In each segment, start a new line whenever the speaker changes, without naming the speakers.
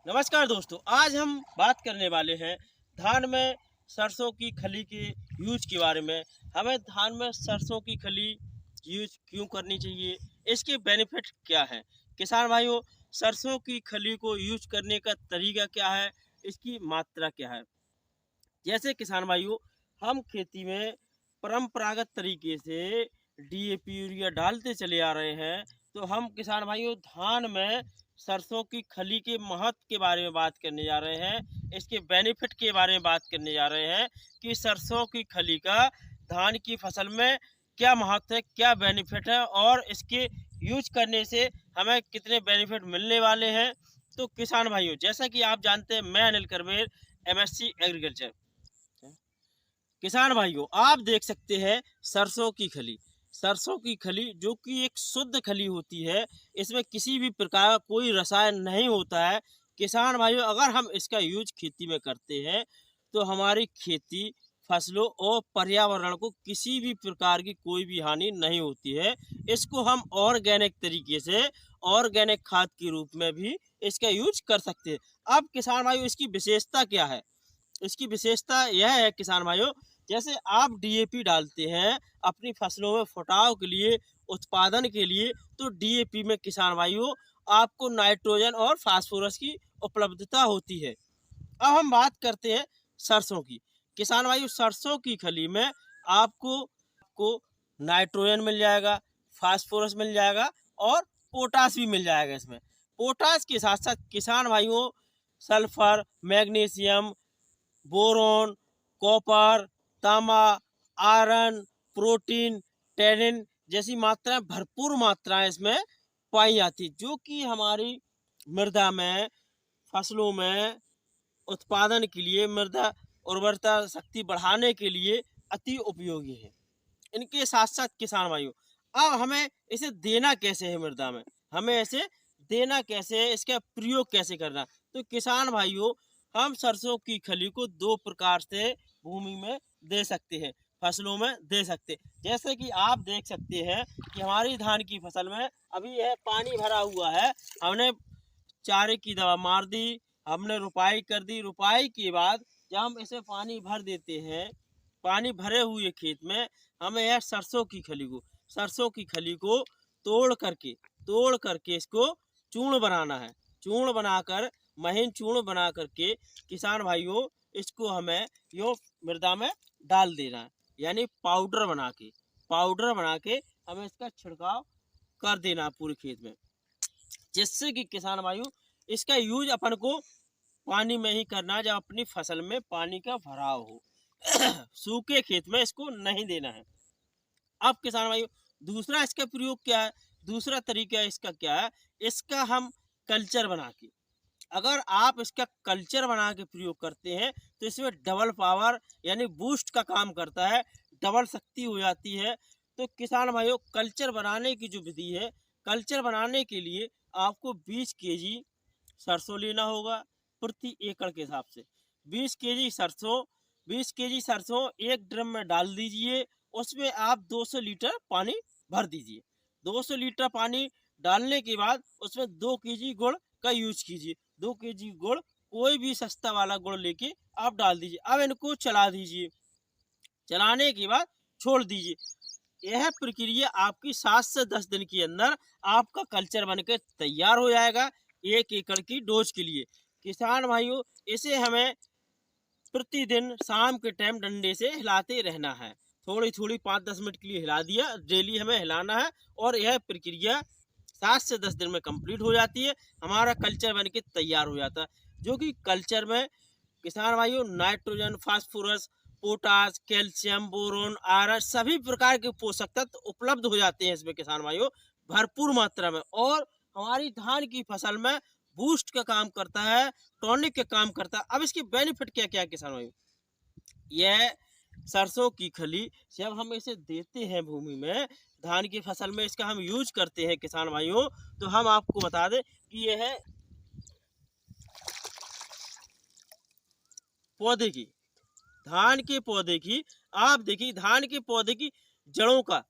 नमस्कार दोस्तों, आज हम बात करने वाले हैं धान में सरसों की खली के यूज के बारे में। हमें धान में सरसों की खली यूज क्यों करनी चाहिए, इसके बेनिफिट क्या हैं। किसान भाइयों, सरसों की खली को यूज करने का तरीका क्या है, इसकी मात्रा क्या है। जैसे किसान भाइयों, हम खेती में परंपरागत तरीके से डीएपी यूरिया डालते चले आ रहे हैं, तो हम किसान भाइयों धान में सरसों की खली के महत्व के बारे में बात करने जा रहे हैं। इसके बेनिफिट के बारे में बात करने जा रहे हैं कि सरसों की खली का धान की फसल में क्या महत्व है, क्या बेनिफिट है और इसके यूज करने से हमें कितने बेनिफिट मिलने वाले हैं। तो किसान भाइयों, जैसा कि आप जानते हैं, मैं अनिल करवेर, एमएससी एग्रीकल्चर। किसान भाइयों, आप देख सकते हैं सरसों की खली जो कि एक शुद्ध खली होती है। इसमें किसी भी प्रकार का कोई रसायन नहीं होता है। किसान भाइयों, अगर हम इसका यूज खेती में करते हैं तो हमारी खेती, फसलों और पर्यावरण को किसी भी प्रकार की कोई भी हानि नहीं होती है। इसको हम ऑर्गेनिक तरीके से ऑर्गेनिक खाद के रूप में भी इसका यूज कर सकते हैं। अब किसान भाइयों, इसकी विशेषता क्या है। इसकी विशेषता यह है किसान भाइयों, जैसे आप डीएपी डालते हैं अपनी फसलों में फुटाव के लिए, उत्पादन के लिए, तो डीएपी में किसान भाइयों आपको नाइट्रोजन और फास्फोरस की उपलब्धता होती है। अब हम बात करते हैं सरसों की। किसान भाइयों, सरसों की खली में आपको नाइट्रोजन मिल जाएगा, फास्फोरस मिल जाएगा और पोटास भी मिल जाएगा। इसमें पोटास के साथ साथ किसान भाइयों सल्फर, मैग्नीशियम, बोरोन, कॉपर, तांबा, आयरन, प्रोटीन, टैनिन जैसी मात्राएं, भरपूर मात्राएं इसमें पाई जाती, जो कि हमारी मृदा में, फसलों में उत्पादन के लिए, मृदा उर्वरता शक्ति बढ़ाने के लिए अति उपयोगी है। इनके साथ साथ किसान भाइयों, अब हमें इसे देना कैसे है मृदा में, हमें इसे देना कैसे है, इसका प्रयोग कैसे करना। तो किसान भाइयों, हम सरसों की खली को दो प्रकार से भूमि में दे सकते हैं, फसलों में दे सकते हैं। जैसे कि आप देख सकते हैं कि हमारी धान की फसल में अभी यह पानी भरा हुआ है। हमने चारे की दवा मार दी, हमने रुपाई कर दी। रुपाई के बाद जब हम इसे पानी भर देते हैं, पानी भरे हुए खेत में हमें यह सरसों की खली को तोड़ करके इसको चूर्ण बनाना है। चूर्ण बनाकर, महीन चूर्ण बना करके किसान भाइयों, इसको हमें यो मृदा में डाल देना है, यानी पाउडर बना के हमें इसका छिड़काव कर देना है पूरे खेत में, जिससे कि किसान भाइयों इसका यूज अपन को पानी में ही करना है जब अपनी फसल में पानी का भराव हो। सूखे खेत में इसको नहीं देना है। अब किसान भाइयों, दूसरा इसका प्रयोग क्या है, दूसरा तरीका इसका क्या है। इसका हम कल्चर बना के, अगर आप इसका कल्चर बना के प्रयोग करते हैं तो इसमें डबल पावर यानी बूस्ट का काम करता है, डबल शक्ति हो जाती है। तो किसान भाइयों, कल्चर बनाने की जो विधि है, कल्चर बनाने के लिए आपको 20 केजी सरसों लेना होगा प्रति एकड़ के हिसाब से। 20 केजी सरसों 20 केजी सरसों एक ड्रम में डाल दीजिए। उसमें आप 200 लीटर पानी भर दीजिए। 200 लीटर पानी डालने के बाद उसमें 2 केजी गुड़ का यूज कीजिए। 2 केजी गुड़, कोई भी सस्ता वाला गुड़ लेके आप डाल दीजिए। अब इनको चला दीजिए। चलाने के बाद छोड़ दीजिए। यह प्रक्रिया आपकी 7 से 10 दिन के अंदर आपका कल्चर बनकर तैयार हो जाएगा 1 एकड़ की डोज के लिए। किसान भाइयों, इसे हमें प्रतिदिन शाम के टाइम डंडे से हिलाते रहना है। थोड़ी थोड़ी 5-10 मिनट के लिए हिला दिया, डेली हमें हिलाना है और यह प्रक्रिया 7 से 10 दिन में कंप्लीट हो जाती है। हमारा कल्चर बन के तैयार हो जाता है, जो कि कल्चर में किसान भाइयों nitrogen, phosphorus, potash, calcium, boron, iron सभी प्रकार के पोषक तत्व उपलब्ध हो जाते हैं इसमें किसान भाइयों, भरपूर मात्रा में। और हमारी धान की फसल में बूस्ट का काम करता है, टॉनिक का काम करता है। अब इसके बेनिफिट क्या क्या है किसान भाइयों। यह सरसों की खली जब हम इसे देते हैं भूमि में, धान की फसल में इसका हम यूज करते हैं किसान भाइयों, तो हम आपको बता दें कि यह है पौधे की, धान के पौधे की, आप देखिए धान के पौधे की जड़ों का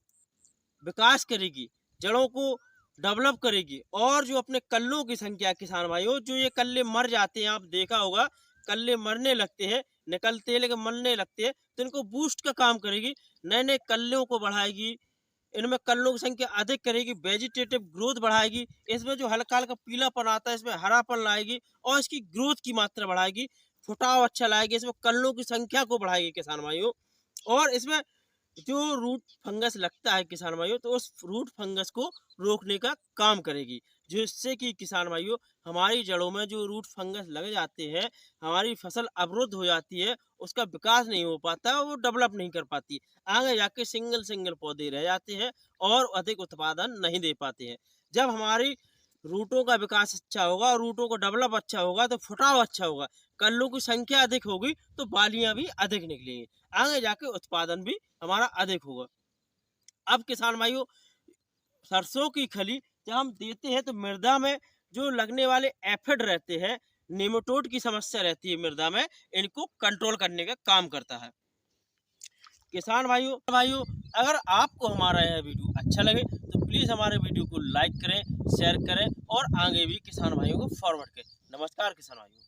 विकास करेगी, जड़ों को डेवलप करेगी। और जो अपने कल्लों की संख्या किसान भाइयों, जो ये कल्ले मर जाते हैं, आप देखा होगा कल्ले मरने लगते हैं, निकलते हैं लेकिन मरने लगते हैं, तो इनको बूस्ट का काम करेगी, नए नए कल्लों को बढ़ाएगी, इनमें कल्लों की संख्या अधिक करेगी, वेजिटेटिव ग्रोथ बढ़ाएगी, इसमें जो हल्का हल्का पीलापन आता है इसमें हरापन लाएगी और इसकी ग्रोथ की मात्रा बढ़ाएगी, फुटाव अच्छा लाएगी, इसमें कल्लों की संख्या को बढ़ाएगी किसान भाइयों। और इसमें जो रूट फंगस लगता है किसान भाइयों, तो उस रूट फंगस को रोकने का काम करेगी, जिससे कि किसान भाइयों हमारी जड़ों में जो रूट फंगस लग जाते हैं, हमारी फसल अवरुद्ध हो जाती है, उसका विकास नहीं हो पाता, वो डेवलप नहीं कर पाती, आगे जाके सिंगल सिंगल पौधे रह जाते हैं और अधिक उत्पादन नहीं दे पाते हैं। जब हमारी रूटों का विकास अच्छा होगा, रूटों को डेवलप अच्छा होगा, तो फुटाव अच्छा होगा, कल्लों की संख्या अधिक होगी, तो बालियां भी अधिक निकलेंगी, आगे जाके उत्पादन भी हमारा अधिक होगा। अब किसान भाइयों, सरसों की खली जब हम देते हैं तो मृदा में जो लगने वाले एफिड रहते हैं, नेमाटोड की समस्या रहती है मृदा में, इनको कंट्रोल करने का काम करता है। किसान भाइयों भाइयों अगर आपको हमारा यह वीडियो अच्छा लगे तो प्लीज़ हमारे वीडियो को लाइक करें, शेयर करें और आगे भी किसान भाइयों को फॉरवर्ड करें। नमस्कार किसान भाइयों।